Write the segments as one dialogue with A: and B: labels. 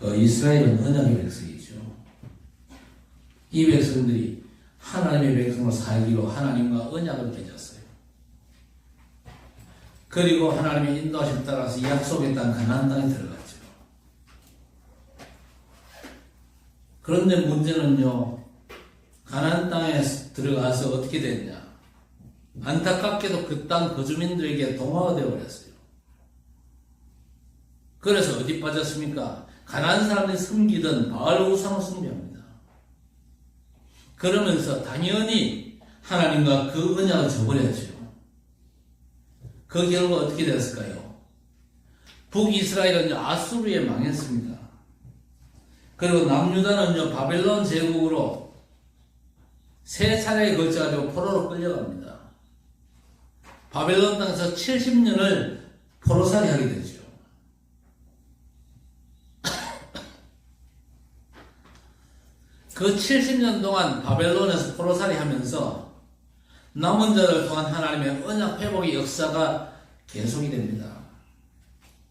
A: 이스라엘은 언약의 백성이죠. 이 백성들이 하나님의 백성으로 살기로 하나님과 언약을 맺었어요. 그리고 하나님의 인도하심 따라서 약속의 땅 가나안 땅에 들어갔죠. 그런데 문제는요, 가나안 땅에 들어가서 어떻게 됐냐? 안타깝게도 그 땅 거주민들에게 동화가 되어버렸어요. 그래서 어디 빠졌습니까? 가나안 사람들이 섬기던 바알 우상을 숭배합니다. 그러면서 당연히 하나님과 그 언약을 저버렸죠. 그 결과 어떻게 됐을까요? 북이스라엘은 아수르에 망했습니다. 그리고 남유다는 바벨론 제국으로 세 차례에 걸쳐가지고 포로로 끌려갑니다. 바벨론 땅에서 70년을 포로살이 하게 되죠. 그 70년 동안 바벨론에서 포로살이 하면서 남은 자를 통한 하나님의 언약 회복의 역사가 계속이 됩니다.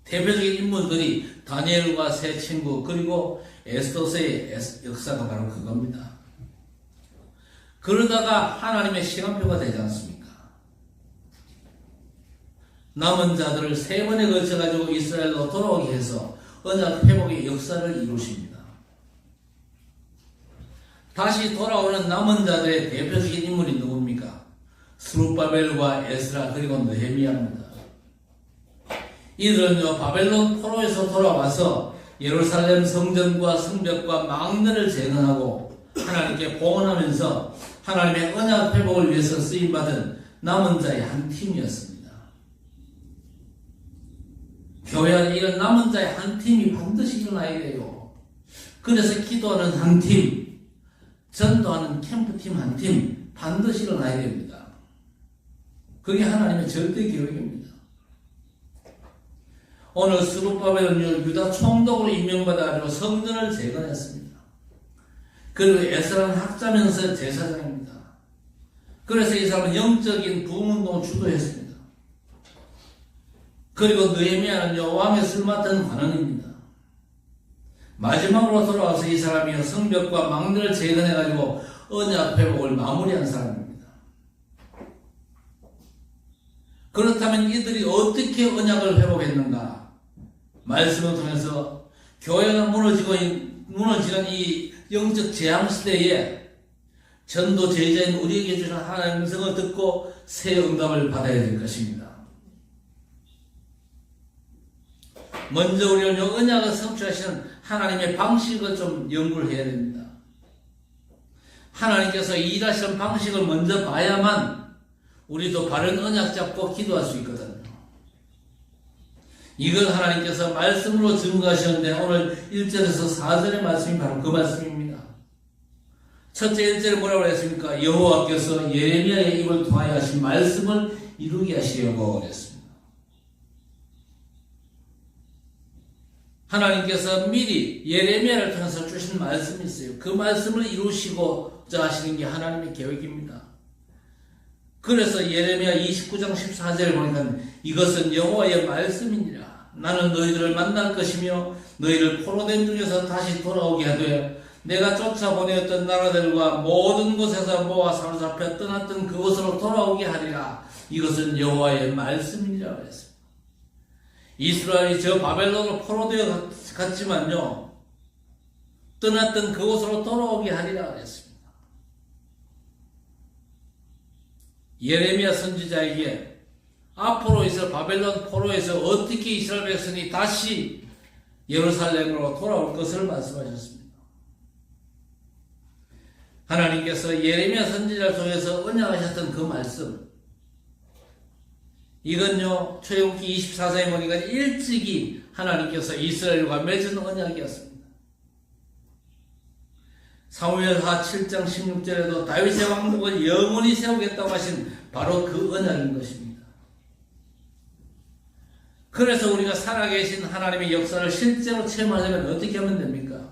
A: 대표적인 인물들이 다니엘과 세 친구 그리고 에스더서의 역사가 바로 그겁니다. 그러다가 하나님의 시간표가 되지 않습니까? 남은 자들을 세 번에 걸쳐가지고 이스라엘로 돌아오게 해서 언약 회복의 역사를 이루십니다. 다시 돌아오는 남은 자들의 대표적인 인물이 누굽니까? 스룹바벨과 에스라 그리고 느헤미야입니다. 이들은요 바벨론 포로에서 돌아와서 예루살렘 성전과 성벽과 망대를 재건하고 하나님께 봉헌하면서 하나님의 언약 회복을 위해서 쓰임받은 남은 자의 한 팀이었습니다. 교회 안에 이런 남은 자의 한 팀이 반드시 일어나야 돼요. 그래서 기도하는 한 팀, 전도하는 캠프팀 한 팀 반드시 일어나야 됩니다. 그게 하나님의 절대 계획입니다. 오늘 스룹바벨은 유다 총독으로 임명받아가지고 성전을 재건했습니다. 그리고 에스라는 학자면서 제사장입니다. 그래서 이 사람은 영적인 부흥운동을 주도했습니다. 그리고 느헤미야는요 왕의 술 맡은 관원입니다. 마지막으로 돌아와서 이 사람이 성벽과 망대를 재건해가지고 언약 회복을 마무리한 사람입니다. 그렇다면 이들이 어떻게 언약을 회복했는가? 말씀을 통해서 교회가 무너지는 이 영적 재앙 시대에 전도 제자인 우리에게 주신 하나님의 음성을 듣고 새 응답을 받아야 될 것입니다. 먼저 우리는 언약을 성취하시는 하나님의 방식을 좀 연구를 해야 됩니다. 하나님께서 일하시는 방식을 먼저 봐야만 우리도 바른 언약 잡고 기도할 수 있거든요. 이걸 하나님께서 말씀으로 증거하시는데 오늘 1절에서 4절의 말씀이 바로 그 말씀입니다. 첫째 1절에 뭐라고 했습니까? 여호와께서 예레미야의 입을 통하여 하신 말씀을 이루게 하시려고 그랬습니다. 하나님께서 미리 예레미야를 통해서 주신 말씀이 있어요. 그 말씀을 이루시고자 하시는 게 하나님의 계획입니다. 그래서 예레미야 29장 14절에 보니까 이것은 여호와의 말씀이니라. 나는 너희들을 만날 것이며 너희를 포로된 중에서 다시 돌아오게 하되 내가 쫓아보내었던 나라들과 모든 곳에서 모아 사로잡혀 떠났던 그곳으로 돌아오게 하리라. 이것은 여호와의 말씀이니라 그랬습니다. 이스라엘이 저 바벨론으로 포로되어 갔지만요 떠났던 그곳으로 돌아오게 하리라 그랬습니다. 예레미야 선지자에게 앞으로 있을 바벨론 포로에서 어떻게 이스라엘 백성이 다시 예루살렘으로 돌아올 것을 말씀하셨습니다. 하나님께서 예레미야 선지자를 통해서 언약하셨던 그 말씀, 이건요 출애굽기 24장에 보니까 일찍이 하나님께서 이스라엘과 맺은 언약이었습니다. 사무엘하 7장 16절에도 다윗의 왕국을 영원히 세우겠다고 하신 바로 그 언약인 것입니다. 그래서 우리가 살아계신 하나님의 역사를 실제로 체험하려면 어떻게 하면 됩니까?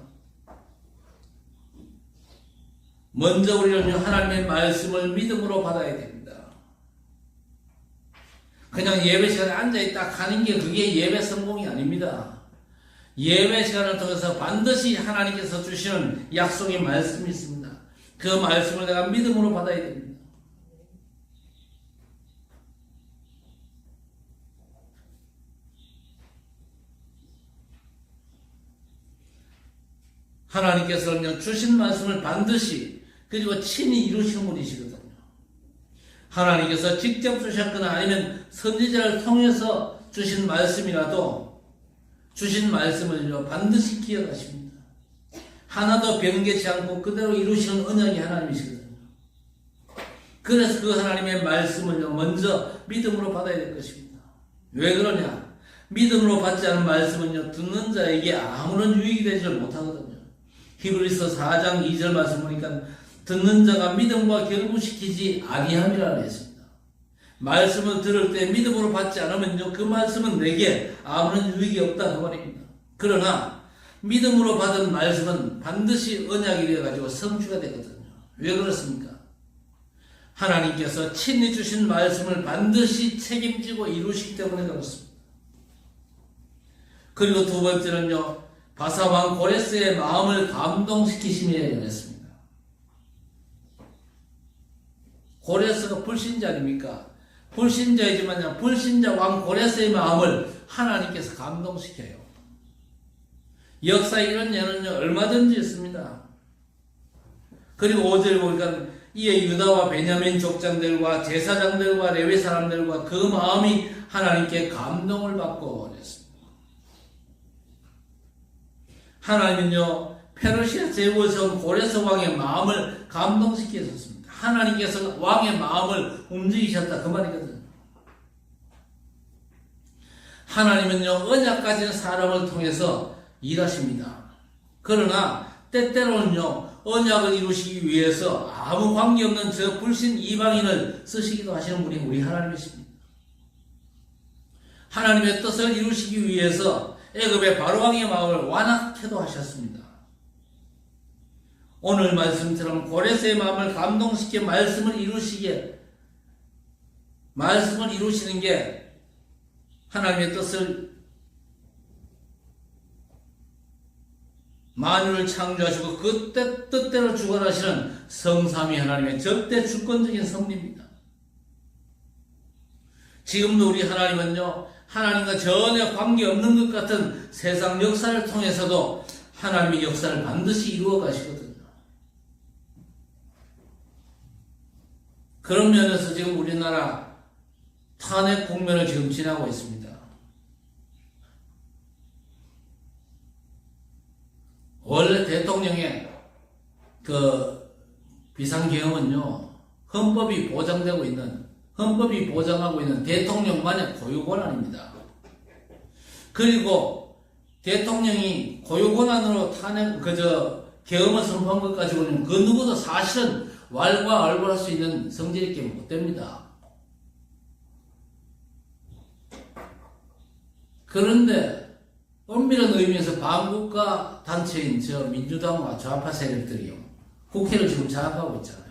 A: 먼저 우리는 하나님의 말씀을 믿음으로 받아야 됩니다. 그냥 예배 시간에 앉아있다 가는 게 그게 예배 성공이 아닙니다. 예배 시간을 통해서 반드시 하나님께서 주시는 약속의 말씀이 있습니다. 그 말씀을 내가 믿음으로 받아야 됩니다. 하나님께서는 주신 말씀을 반드시 그리고 친히 이루시는 분이시거든요. 하나님께서 직접 주셨거나 아니면 선지자를 통해서 주신 말씀이라도 주신 말씀을요 반드시 기억하십니다. 하나도 변개치 않고 그대로 이루시는 언약이 하나님이시거든요. 그래서 그 하나님의 말씀을요 먼저 믿음으로 받아야 될 것입니다. 왜 그러냐? 믿음으로 받지 않은 말씀은요 듣는 자에게 아무런 유익이 되지 못하거든요. 히브리서 4장 2절 말씀 보니까 듣는 자가 믿음과 결부시키지 아니함이라 했습니다. 말씀을 들을 때 믿음으로 받지 않으면요 그 말씀은 내게 아무런 유익이 없다 그 말입니다. 그러나 믿음으로 받은 말씀은 반드시 언약이 되어가지고 성취가 되거든요. 왜 그렇습니까? 하나님께서 친히 주신 말씀을 반드시 책임지고 이루시기 때문에 그렇습니다. 그리고 두 번째는요 바사왕 고레스의 마음을 감동시키심에 연했습니다. 고레스가 불신자 아닙니까? 불신자이지만 불신자 왕 고레스의 마음을 하나님께서 감동시켜요. 역사에 이런 예는요 얼마든지 있습니다. 그리고 5절 보니까 이에 유다와 베냐민 족장들과 제사장들과 레위 사람들과 그 마음이 하나님께 감동을 받고 그랬습니다. 하나님은요 페르시아 제국에서 온 고레스 왕의 마음을 감동시키셨습니다. 하나님께서 왕의 마음을 움직이셨다 그 말이거든요. 하나님은요 언약 가진 사람을 통해서 일하십니다. 그러나 때때로는요 언약을 이루시기 위해서 아무 관계없는 저 불신 이방인을 쓰시기도 하시는 분이 우리 하나님이십니다. 하나님의 뜻을 이루시기 위해서 애굽의 바로왕의 마음을 완악케도 하셨습니다. 오늘 말씀처럼 고레스의 마음을 감동시켜 말씀을 이루시는 게 하나님의 뜻을 만유를 창조하시고 그 뜻대로 주관하시는 성삼위 하나님의 절대 주권적인 섭리입니다. 지금도 우리 하나님은요 하나님과 전혀 관계없는 것 같은 세상 역사를 통해서도 하나님의 역사를 반드시 이루어 가시거든요. 그런 면에서 지금 우리나라 탄핵 국면을 지금 지나고 있습니다. 원래 대통령의 그 비상계엄은요 헌법이 보장하고 있는 대통령만의 고유 권한입니다. 그리고 대통령이 고유 권한으로 계엄을 선포한 것 가지고는 그 누구도 사실은 왈가왈부할 수 있는 성질이 있게 못 됩니다. 그런데 엄밀한 의미에서 반국가 단체인 저 민주당과 좌파 세력들이요 국회를 지금 장악하고 있잖아요.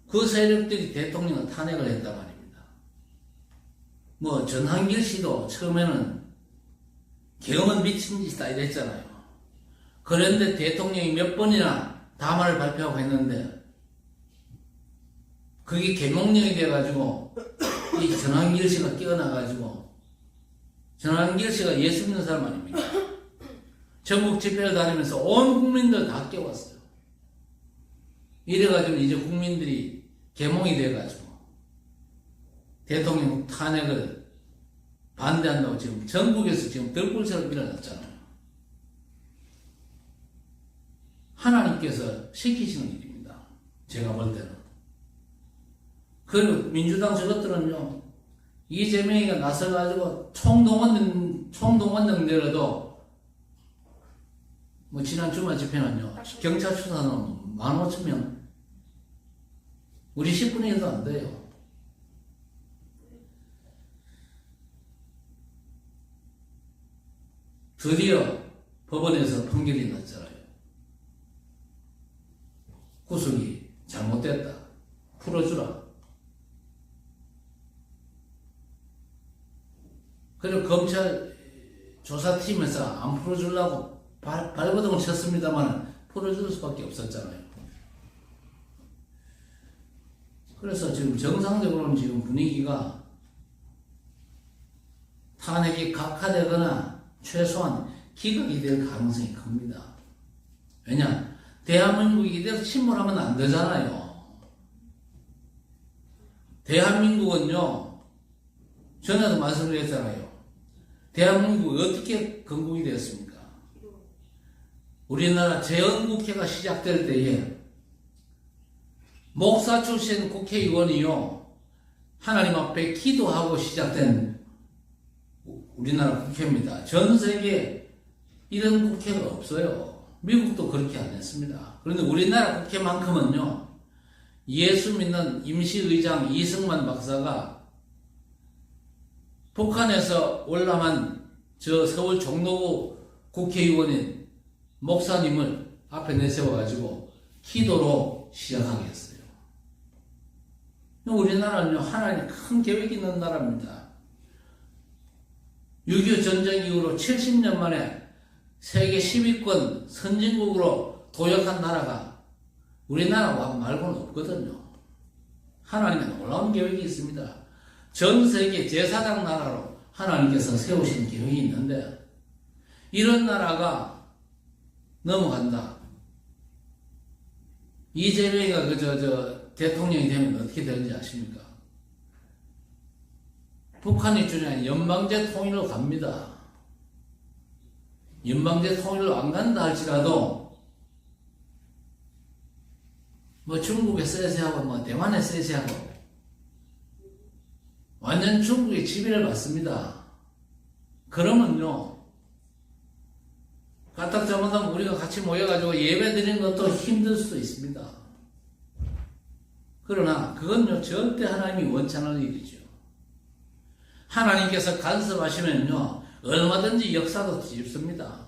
A: 그 세력들이 대통령을 탄핵을 했단 말입니다. 뭐 전한길 씨도 처음에는 계엄은 미친 짓이다 이랬잖아요. 그런데 대통령이 몇 번이나 담화를 발표하고 했는데 그게 계몽령이 돼가지고 이 전한길 씨가 깨어나가지고 전한길 씨가 예수 믿는 사람 아닙니까? 전국 집회를 다니면서 온 국민들 다 깨웠어요. 이래가지고 이제 국민들이 계몽이 돼가지고 대통령 탄핵을 반대한다고 지금 전국에서 지금 들불처럼 일어났잖아요. 하나님께서 시키시는 일입니다. 제가 볼 때는. 그리고 민주당 저것들은요 이재명이가 나서가지고 총동원 능대로도 뭐 지난 주말 집회는요 경찰 추산은 15,000명 우리 10분의 1도 안 돼요. 드디어 법원에서 판결이 났잖아요. 구속이 잘못됐다. 풀어주라. 그리고 검찰 조사팀은 하나님께서 안 풀어주려고 발버둥을 쳤습니다만 풀어줄 수밖에 없었잖아요. 그래서 지금 정상적으로는 지금 분위기가 탄핵이 각하되거나 최소한 기각이 될 가능성이 큽니다. 왜냐? 대한민국이 이대로 침몰하면 안 되잖아요. 대한민국은요, 전에도 말씀드렸잖아요. 대한민국이 어떻게 건국이 되었습니까? 우리나라 재헌국회가 시작될 때에 목사 출신 국회의원이요, 하나님 앞에 기도하고 시작된 우리나라 국회입니다. 전 세계에 이런 국회가 없어요. 미국도 그렇게 안 했습니다. 그런데 우리나라 국회만큼은요, 예수 믿는 임시의장 이승만 박사가 북한에서 올라만 저 서울 종로구 국회의원인 목사님을 앞에 내세워가지고 기도로 시작하게 했어요. 우리나라는요, 하나님 큰 계획이 있는 나라입니다. 6.25 전쟁 이후로 70년 만에 세계 10위권 선진국으로 도약한 나라가 우리나라 말고는 없거든요. 하나님의 놀라운 계획이 있습니다. 전 세계 제사장 나라로 하나님께서 세우신 계획이 있는데, 이런 나라가 넘어간다. 이재명이가 대통령이 되면 어떻게 되는지 아십니까? 북한이 주장하는 연방제 통일로 갑니다. 연방제 통일로 안 간다 할지라도 뭐 중국에 쎄쎄하고 대만에 쎄쎄하고 완전 중국의 지배를 받습니다. 그러면요, 까딱 잘못하면 우리가 같이 모여가지고 예배 드리는 것도 힘들 수도 있습니다. 그러나 그건요, 절대 하나님이 원치 않는 일이죠. 하나님께서 간섭하시면요, 얼마든지 역사도 뒤집습니다.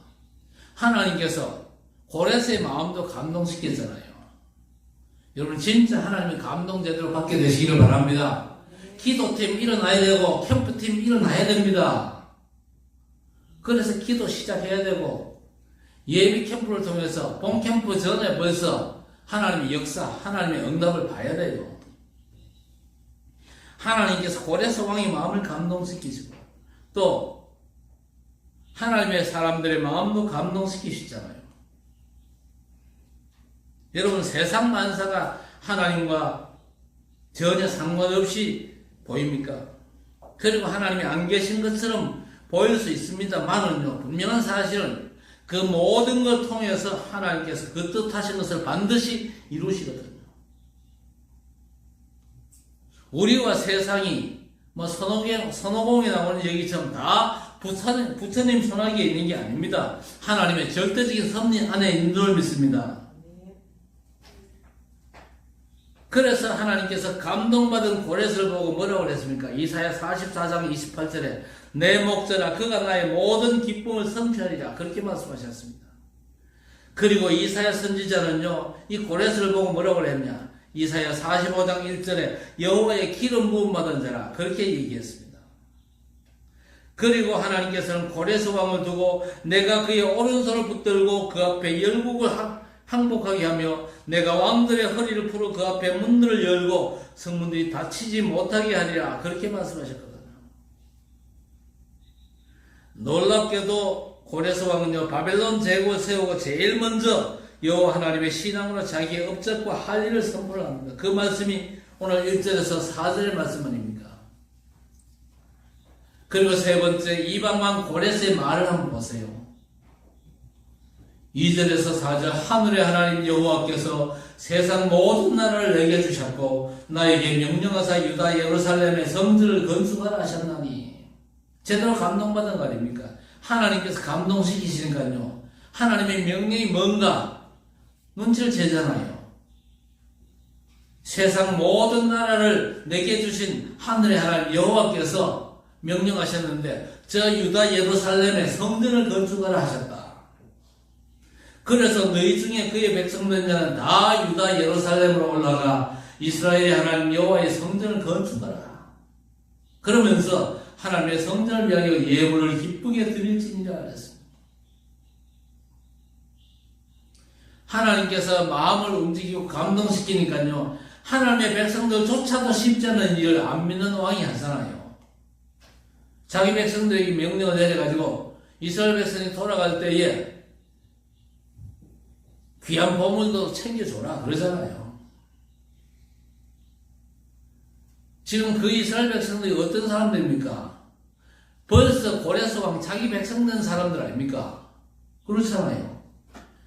A: 하나님께서 고레스의 마음도 감동시켰잖아요. 여러분 진짜 하나님의 감동 제대로 받게 되시기를 바랍니다. 기도팀 일어나야 되고 캠프팀 일어나야 됩니다. 그래서 기도 시작해야 되고, 예비 캠프를 통해서 본 캠프 전에 벌써 하나님의 역사, 하나님의 응답을 봐야 돼요. 하나님께서 고레스 왕의 마음을 감동시키시고 또 하나님의 사람들의 마음도 감동시키시잖아요. 여러분, 세상 만사가 하나님과 전혀 상관없이 보입니까? 그리고 하나님이 안 계신 것처럼 보일 수 있습니다만은요, 분명한 사실은 그 모든 걸 통해서 하나님께서 그 뜻하신 것을 반드시 이루시거든요. 우리와 세상이 선호공에 나오는 얘기처럼 다 부처님 손아귀에 있는 게 아닙니다. 하나님의 절대적인 섭리 안에 있는 줄 믿습니다. 그래서 하나님께서 감동받은 고레스를 보고 뭐라고 그랬습니까? 이사야 44장 28절에 내 목자라 그가 나의 모든 기쁨을 성취하리라, 그렇게 말씀하셨습니다. 그리고 이사야 선지자는요, 이 고레스를 보고 뭐라고 그랬냐? 이사야 45장 1절에 여호와의 기름 부음 받은 자라, 그렇게 얘기했습니다. 그리고 하나님께서는 고레스 왕을 두고 내가 그의 오른손을 붙들고 그 앞에 열국을 항복하게 하며 내가 왕들의 허리를 풀어 그 앞에 문들을 열고 성문들이 닫히지 못하게 하리라, 그렇게 말씀하셨거든요. 놀랍게도 고레스 왕은요, 바벨론 제국을 세우고 제일 먼저 여호와 하나님의 신앙으로 자기의 업적과 할 일을 선포를 합니다. 그 말씀이 오늘 1절에서 4절의 말씀 아닙니까? 그리고 세 번째, 이방왕 고레스의 말을 한번 보세요. 2절에서 4절, 하늘의 하나님 여호와께서 세상 모든 나라를 내게 주셨고 나에게 명령하사 유다 예루살렘의 성전을 건축하라 하셨나니, 제대로 감동받은 거 아닙니까? 하나님께서 감동시키시니까요, 하나님의 명령이 뭔가 눈치를 채잖아요. 세상 모든 나라를 내게 주신 하늘의 하나님 여호와께서 명령하셨는데 저 유다 예루살렘에 성전을 건축하라 하셨다. 그래서 너희 중에 그의 백성된 자는 다 유다 예루살렘으로 올라가 이스라엘의 하나님 여호와의 성전을 건축하라. 그러면서 하나님의 성전을 위하여 예물을 기쁘게 드릴지니라 그랬습니다. 하나님께서 마음을 움직이고 감동시키니까요, 하나님의 백성들조차도 쉽지 않은 일을 안 믿는 왕이 하잖아요. 자기 백성들에게 명령을 내려가지고 이스라엘 백성이 돌아갈 때에 귀한 보물도 챙겨줘라 그러잖아요. 지금 그 이스라엘 백성들이 어떤 사람들입니까? 벌써 고레스왕 자기 백성 된 사람들 아닙니까? 그렇잖아요.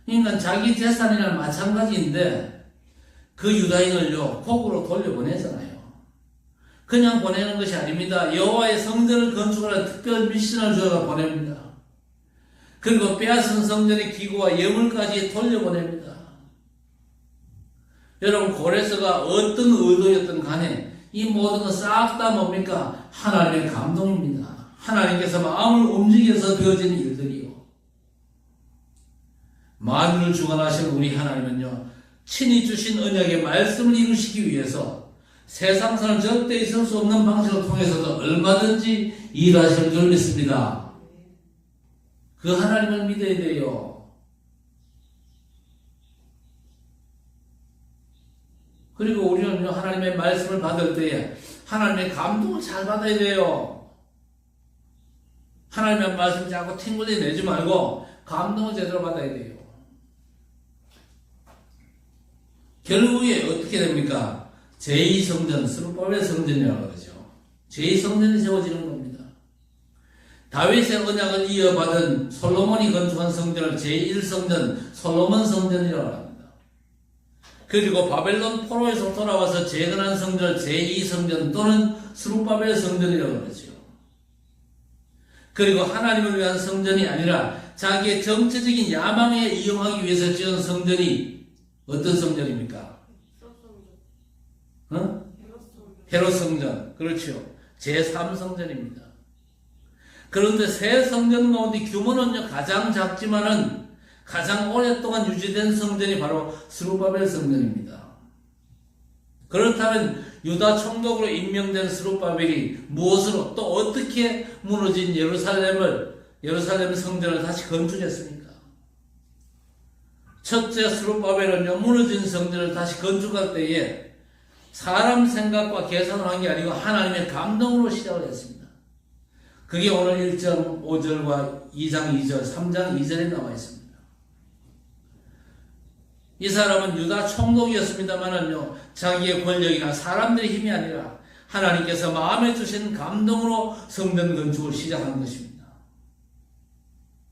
A: 그러니까 자기 재산이나 마찬가지인데 그 유다인을요 곡으로 돌려보내잖아요. 그냥 보내는 것이 아닙니다. 여호와의 성전을 건축하는 특별 미션을 주어가 보냅니다. 그리고 빼앗은 성전의 기구와 예물까지 돌려보냅니다. 여러분, 고레스가 어떤 의도였든 간에 이 모든 것 싹 다 뭡니까? 하나님의 감동입니다. 하나님께서 마음을 움직여서 되어지는 일들이요. 만유를 주관하신 우리 하나님은요, 친히 주신 언약의 말씀을 이루시기 위해서 세상사는 절대 있을 수 없는 방식을 통해서도 얼마든지 일하실 줄 믿습니다. 그 하나님을 믿어야 돼요. 그리고 우리는 하나님의 말씀을 받을 때에 하나님의 감동을 잘 받아야 돼요. 하나님의 말씀 자꾸 팅굴리 내지 말고 감동을 제대로 받아야 돼요. 결국에 어떻게 됩니까? 제2성전, 스룹바벨 성전이라고 그러죠. 제2성전이 세워지는 겁니다. 다윗의 언약을 이어받은 솔로몬이 건축한 성전을 제1성전, 솔로몬 성전이라고 합니다. 그리고 바벨론 포로에서 돌아와서 재건한 성전을 제2성전 또는 스룹바벨 성전이라고 그러죠. 그리고 하나님을 위한 성전이 아니라 자기의 정치적인 야망에 이용하기 위해서 지은 성전이 어떤 성전입니까? 헤롯 성전. 그렇죠. 제3성전입니다. 그런데 세 성전 가운데 규모는요 가장 작지만은 가장 오랫동안 유지된 성전이 바로 스룹바벨 성전입니다. 그렇다면 유다 총독으로 임명된 스룹바벨이 무엇으로 또 어떻게 무너진 예루살렘 성전을 다시 건축했습니까? 첫째, 스룹바벨은요 무너진 성전을 다시 건축할 때에 사람 생각과 계산을 한 게 아니고 하나님의 감동으로 시작을 했습니다. 그게 오늘 1장 5절과 2장 2절, 3장 2절에 나와 있습니다. 이 사람은 유다 총독이었습니다만은요, 자기의 권력이나 사람들의 힘이 아니라 하나님께서 마음에 주신 감동으로 성전 건축을 시작한 것입니다.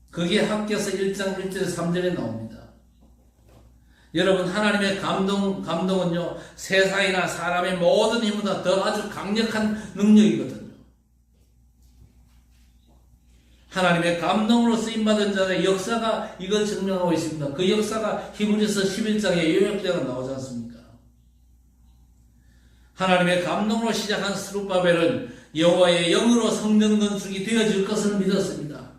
A: 그게 학개서 1장 1절 3절에 나옵니다. 여러분, 하나님의 감동은요, 세상이나 사람의 모든 힘보다 더 아주 강력한 능력이거든요. 하나님의 감동으로 쓰임받은 자의 역사가 이걸 증명하고 있습니다. 그 역사가 히브리서 11장에 요약되어 나오지 않습니까? 하나님의 감동으로 시작한 스룹바벨은 여호와의 영으로 성전 건축이 되어질 것을 믿었습니다.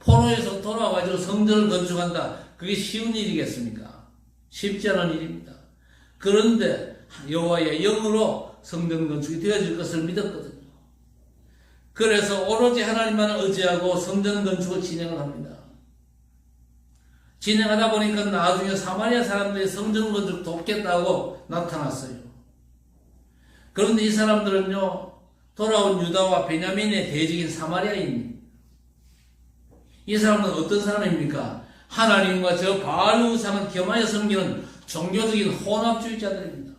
A: 포로에서 돌아와가지고 성전을 건축한다. 그게 쉬운 일이겠습니까? 쉽지 않은 일입니다. 그런데 여호와의 영으로 성전 건축이 되어질 것을 믿었거든요. 그래서 오로지 하나님만을 의지하고 성전 건축을 진행을 합니다. 진행하다 보니까 나중에 사마리아 사람들이 성전 건축 돕겠다고 나타났어요. 그런데 이 사람들은요, 돌아온 유다와 베냐민의 대적인 사마리아인입니다. 이 사람은 어떤 사람입니까? 하나님과 저 바알 우상을 겸하여 섬기는 종교적인 혼합주의자들입니다.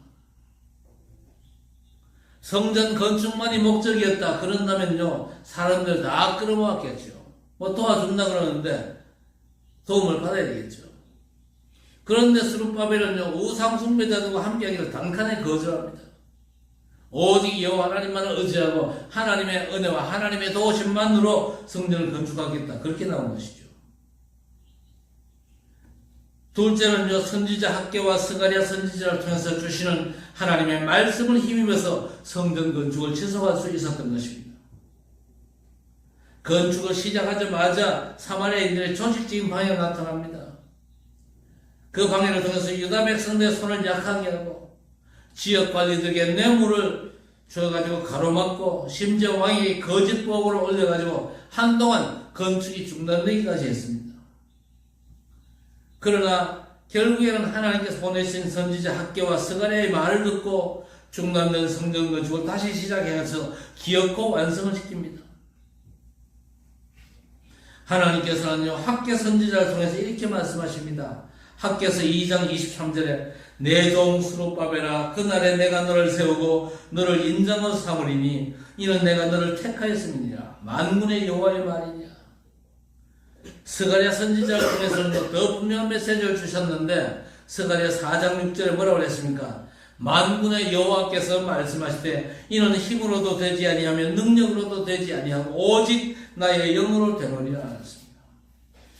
A: 성전 건축만이 목적이었다 그런다면요, 사람들 다 끌어모았겠죠. 뭐 도와준다 그러는데 도움을 받아야 되겠죠. 그런데 스룹바벨은요, 우상 숭배자들과 함께하기를 단칸에 거절합니다. 오직 여호와 하나님만을 의지하고 하나님의 은혜와 하나님의 도우심만으로 성전을 건축하겠다, 그렇게 나온 것이죠. 둘째는요, 선지자 학개와 스가랴 선지자를 통해서 주시는 하나님의 말씀을 힘입어서 성전 건축을 지속할 수 있었던 것입니다. 건축을 시작하자마자 사마리아인들의 조직적인 방해가 나타납니다. 그 방해를 통해서 유다 백성들의 손을 약하게 하고 지역 관리들에게 뇌물을 줘가지고 가로막고 심지어 왕에게 거짓 보고를 올려가지고 한동안 건축이 중단되기까지 했습니다. 그러나 결국에는 하나님께서 보내신 선지자 학개와 스가랴의 말을 듣고 중단된 성전 건축을 다시 시작해서 기업고 완성을 시킵니다. 하나님께서는요, 학개 선지자를 통해서 이렇게 말씀하십니다. 학개서 2장 23절에 내 종 스룹바벨아 그날에 내가 너를 세우고 너를 인장으로 삼으리니 이는 내가 너를 택하였음이니라. 만군의 여호와의 말이냐. 스가랴 선지자를 통해서는 더 분명한 메시지를 주셨는데 스가랴 4장 6절에 뭐라고 했습니까? 만군의 여호와께서 말씀하시되 이는 힘으로도 되지 아니하며 능력으로도 되지 아니하고 오직 나의 영으로 되노리라 하셨습니다.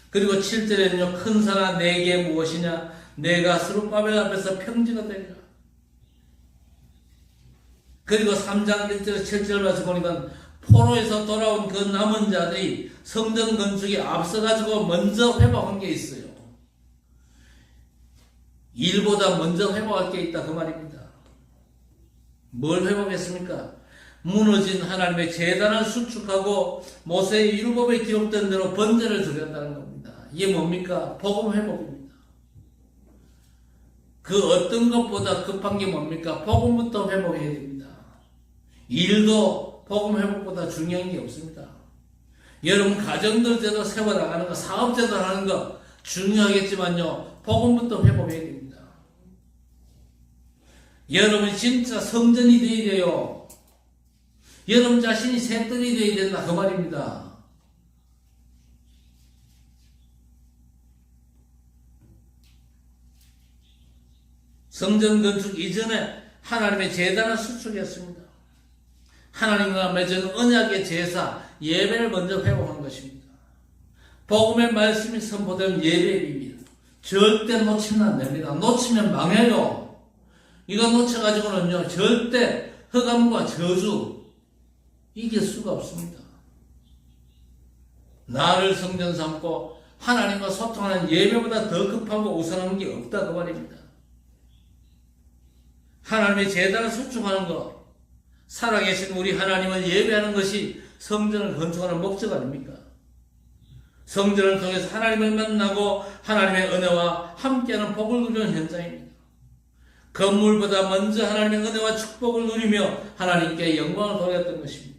A: 그리고 7절에는요, 큰 산아 내게 무엇이냐? 내가 스룹바벨 앞에서 평지가 되리라. 그리고 3장 1절 7절 말씀 보니까 포로에서 돌아온 그 남은 자들이 성전 건축에 앞서가지고 먼저 회복한 게 있어요. 일보다 먼저 회복할 게 있다 그 말입니다. 뭘 회복했습니까? 무너진 하나님의 제단을 수축하고 모세의 율법에 기록된 대로 번제를 드렸다는 겁니다. 이게 뭡니까? 복음 회복입니다. 그 어떤 것보다 급한 게 뭡니까? 복음부터 회복해야 됩니다. 일도 복음 회복보다 중요한 게 없습니다. 여러분 가정들 제도 세워나가는 거, 사업 제도 하는 거 중요하겠지만요, 복음부터 회복해야 됩니다. 여러분 진짜 성전이 되어야 돼요. 여러분 자신이 샘들이 되어야 된다 그 말입니다. 성전 건축 이전에 하나님의 제단을 수축했습니다. 하나님과 맺은 언약의 제사, 예배를 먼저 회복한 것입니다. 복음의 말씀이 선포된 예배의 비밀, 절대 놓치면 안 됩니다. 놓치면 망해요. 이거 놓쳐가지고는요, 절대 흑암과 저주 이길 수가 없습니다. 나를 성전 삼고 하나님과 소통하는 예배보다 더 급하고 우선한 게 없다 그 말입니다. 하나님의 제단을 수축하는 것, 살아계신 우리 하나님을 예배하는 것이 성전을 건축하는 목적 아닙니까? 성전을 통해서 하나님을 만나고 하나님의 은혜와 함께하는 복을 누리는 현장입니다. 건물보다 먼저 하나님의 은혜와 축복을 누리며 하나님께 영광을 돌렸던 것입니다.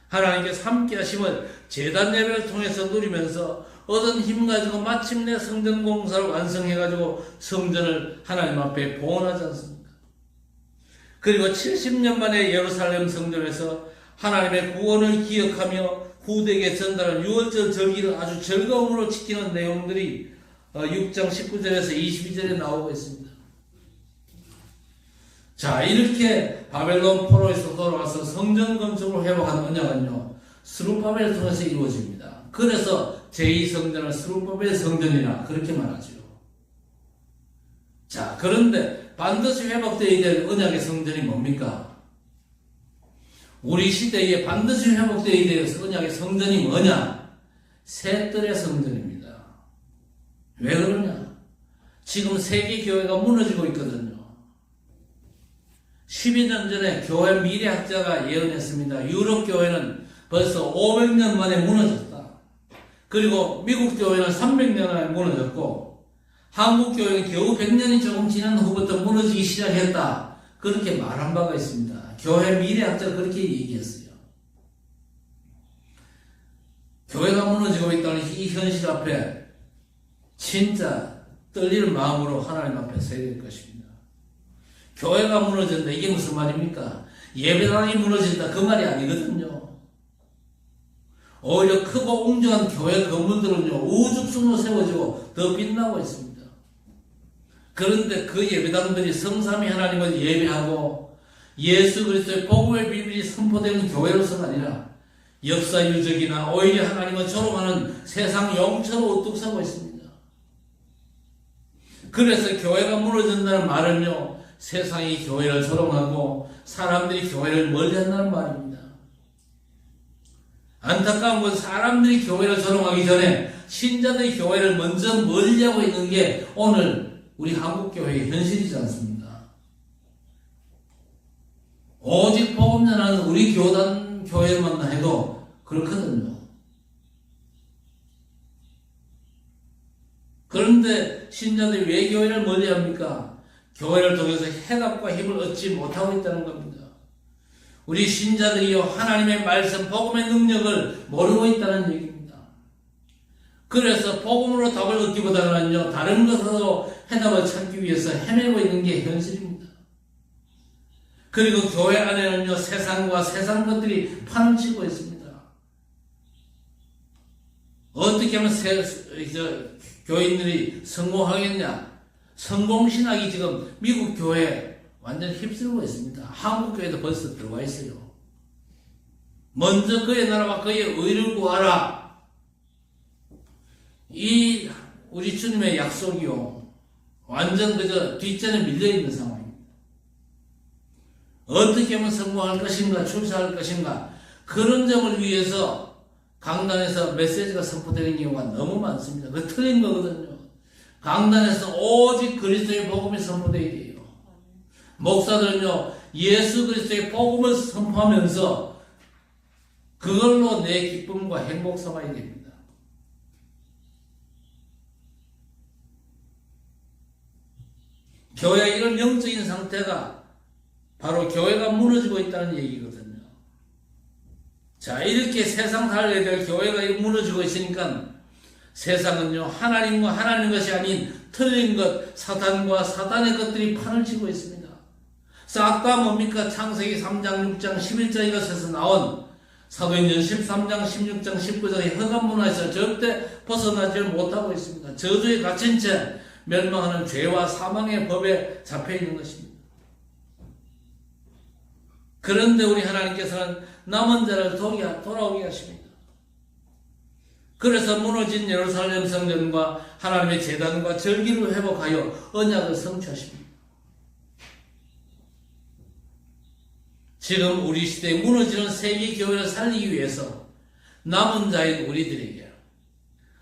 A: 하나님께서 함께 하심을 제단 예배를 통해서 누리면서 얻은 힘 가지고 마침내 성전 공사를 완성해가지고 성전을 하나님 앞에 봉헌하지 않습니까? 그리고 70년 만에 예루살렘 성전에서 하나님의 구원을 기억하며 후대에게 전달한 유월절 절기를 아주 즐거움으로 지키는 내용들이 6장 19절에서 22절에 나오고 있습니다. 자, 이렇게 바벨론 포로에서 돌아와서 성전 건축을 회복한 언약은요, 스룹바벨을 통해서 이루어집니다. 그래서 제2성전을 스룹바벨 성전이라 그렇게 말하죠. 자, 그런데 반드시 회복되어야 될 언약의 성전이 뭡니까? 우리 시대에 반드시 회복되어야 될 언약의 성전이 뭐냐? 셋들의 성전입니다. 왜 그러냐? 지금 세계 교회가 무너지고 있거든요. 12년 전에 교회 미래학자가 예언했습니다. 유럽 교회는 벌써 500년 만에 무너졌다. 그리고 미국 교회는 300년 만에 무너졌고 한국 교회는 겨우 100년이 조금 지난 후부터 무너지기 시작했다. 그렇게 말한 바가 있습니다. 교회 미래학자가 그렇게 얘기했어요. 교회가 무너지고 있다는 이 현실 앞에 진짜 떨리는 마음으로 하나님 앞에 서야 될 것입니다. 교회가 무너진다. 이게 무슨 말입니까? 예배당이 무너진다. 그 말이 아니거든요. 오히려 크고 웅장한 교회 건물들은요, 우죽순으로 세워지고 더 빛나고 있습니다. 그런데 그 예배당들이 성삼위 하나님을 예배하고 예수 그리스도의 복음의 비밀이 선포되는 교회로서가 아니라 역사 유적이나 오히려 하나님을 조롱하는 세상 용처로 우뚝 서고 있습니다. 그래서 교회가 무너진다는 말은요, 세상이 교회를 조롱하고 사람들이 교회를 멀리한다는 말입니다. 안타까운 건 사람들이 교회를 조롱하기 전에 신자들이 교회를 먼저 멀리하고 있는 게 오늘 우리 한국교회의 현실이지 않습니까? 오직 복음 전하는 우리 교단 교회만 해도 그렇거든요. 그런데 신자들이 왜 교회를 멀리합니까? 교회를 통해서 해답과 힘을 얻지 못하고 있다는 겁니다. 우리 신자들이요, 하나님의 말씀, 복음의 능력을 모르고 있다는 얘기입니다. 그래서 복음으로 답을 얻기보다는요, 다른 것으로 해답을 찾기 위해서 헤매고 있는 게 현실입니다. 그리고 교회 안에는요, 세상과 세상 것들이 판을 치고 있습니다. 어떻게 하면 교인들이 성공하겠냐? 성공신학이 지금 미국 교회에 완전 휩쓸고 있습니다. 한국 교회도 벌써 들어와 있어요. 먼저 그의 나라와 그의 의를 구하라. 이 우리 주님의 약속이요, 완전 그저 뒷전에 밀려있는 상황입니다. 어떻게 하면 성공할 것인가, 출세할 것인가, 그런 점을 위해서 강단에서 메시지가 선포되는 경우가 너무 많습니다. 그거 틀린 거거든요. 강단에서 오직 그리스도의 복음이 선포되어야 돼요. 목사들은요, 예수 그리스도의 복음을 선포하면서 그걸로 내 기쁨과 행복 삼아야 됩니다. 교회의 이런 영적인 상태가 바로 교회가 무너지고 있다는 얘기거든요. 자, 이렇게 세상 살게 될 교회가 무너지고 있으니까 세상은요, 하나님과 하나님 것이 아닌 틀린 것, 사탄과 사탄의 것들이 판을 치고 있습니다. 싹 다 뭡니까? 창세기 3장, 6장, 11장 이것에서 나온 사도행전 13장, 16장, 19장의 흑암 문화에서 절대 벗어나지 못하고 있습니다. 저주에 갇힌 채 멸망하는 죄와 사망의 법에 잡혀 있는 것입니다. 그런데 우리 하나님께서는 남은 자를 돌아오게 하십니다. 그래서 무너진 예루살렘 성전과 하나님의 제단과 절기를 회복하여 언약을 성취하십니다. 지금 우리 시대에 무너지는 세계 교회를 살리기 위해서 남은 자인 우리들에게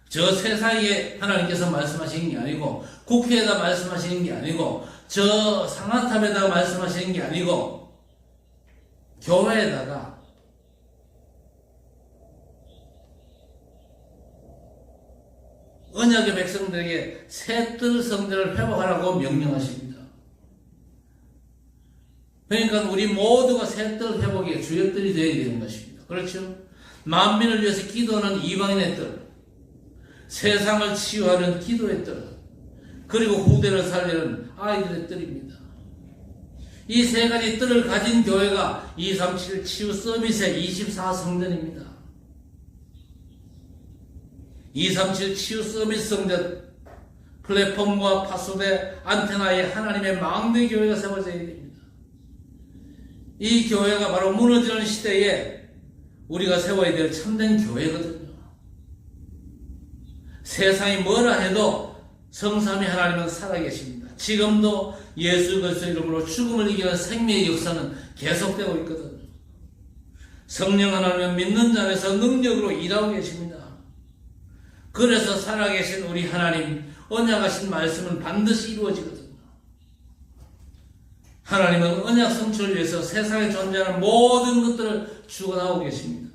A: 저 세상에 하나님께서 말씀하시는 게 아니고, 국회에다 말씀하시는 게 아니고, 저 상하탑에다 말씀하시는 게 아니고, 교회에다가 언약의 백성들에게 새뜰 성전을 회복하라고 명령하십니다. 그러니까 우리 모두가 새뜰 회복의 주역들이 되어야 되는 것입니다. 그렇죠? 만민을 위해서 기도하는 이방인의 뜻, 세상을 치유하는 기도의 뜻, 그리고 후대를 살리는 아이들의 뜻입니다. 이 세 가지 뜻을 가진 교회가 237 치유 서밋의 24성전입니다. 237 치유 서밋 성전, 플랫폼과 파수대, 안테나에 하나님의 망대 교회가 세워져야 됩니다. 이 교회가 바로 무너지는 시대에 우리가 세워야 될 참된 교회거든요. 세상이 뭐라 해도 성삼위 하나님은 살아계십니다. 지금도 예수 그리스도 이름으로 죽음을 이기는 생명의 역사는 계속되고 있거든요. 성령 하나님은 믿는 자 안에서 능력으로 일하고 계십니다. 그래서 살아계신 우리 하나님, 언약하신 말씀은 반드시 이루어지거든요. 하나님은 언약 성취를 위해서 세상에 존재하는 모든 것들을 주관하고 계십니다.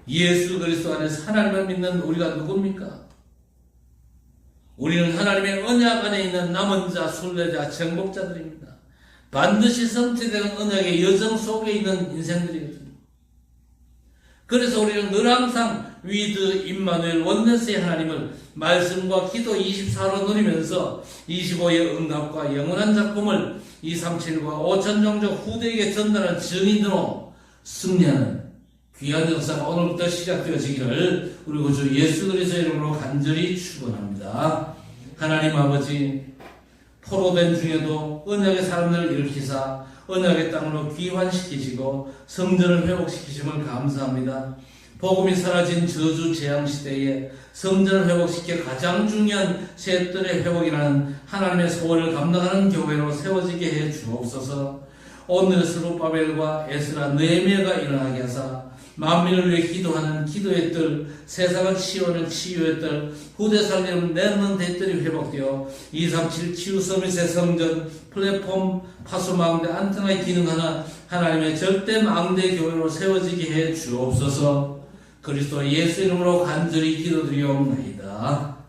A: 예수 그리스도 안에서 하나님을 믿는 우리가 누굽니까? 우리는 하나님의 언약 안에 있는 남은 자, 순례자, 정복자들입니다. 반드시 성취되는 언약의 여정 속에 있는 인생들이거든요. 그래서 우리는 늘 항상 위드, 임마누엘, 원네스의 하나님을 말씀과 기도 24로 누리면서 25의 응답과 영원한 작품을 237과 5천 종족 후대에게 전달하는 증인으로 승리하는 귀한 역사가 오늘부터 시작되어지기를 우리 구주 예수 그리스도의 이름으로 간절히 축원합니다. 하나님 아버지, 포로된 중에도 언약의 사람들을 일으키사 언약의 땅으로 귀환시키시고 성전을 회복시키심을 감사합니다. 복음이 사라진 저주 재앙 시대에 성전을 회복시켜 가장 중요한 셋들의 회복이라는 하나님의 소원을 감당하는 교회로 세워지게 해 주옵소서. 오늘 스룹바벨과 에스라, 느헤미야가 일어나게 하사 만민을 위해 기도하는 기도의 뜰, 세상을 치유하는 치유의 뜰, 후대 살리는 내는 대뜰이 회복되어 237 치유 서밋의 성전, 플랫폼, 파수망대, 안테나에 기능하는 하나님의 절대 망대 교회로 세워지게 해 주옵소서. 그리스도 예수 이름으로 간절히 기도드리옵나이다.